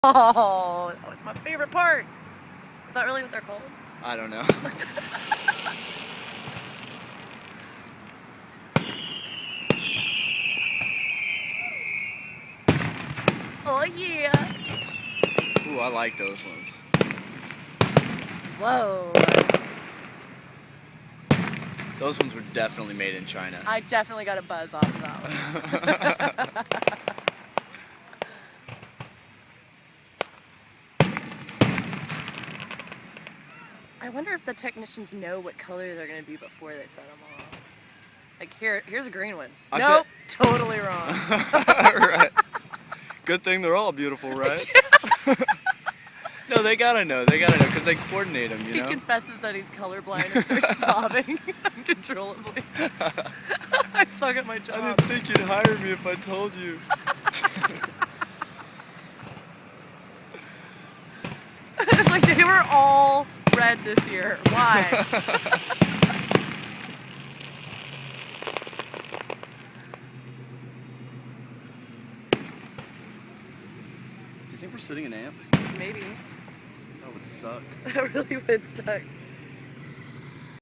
Oh, that was my favorite part. Is that really what they're called? I don't know. Oh yeah. Ooh, I like those ones. Whoa. Those ones were definitely made in China. I definitely got a buzz off of that one. I wonder if the technicians know what color they're going to be before they set them off. Like, here's a green one. Nope, totally wrong. Right. Good thing they're all beautiful, right? No, they gotta know, because they coordinate them, you know? He confesses that he's colorblind and starts sobbing uncontrollably. I suck at my job. I didn't think you'd hire me if I told you. It's like they were all red this year. Why? You think we're sitting in ants? Maybe. That would suck. That really would suck.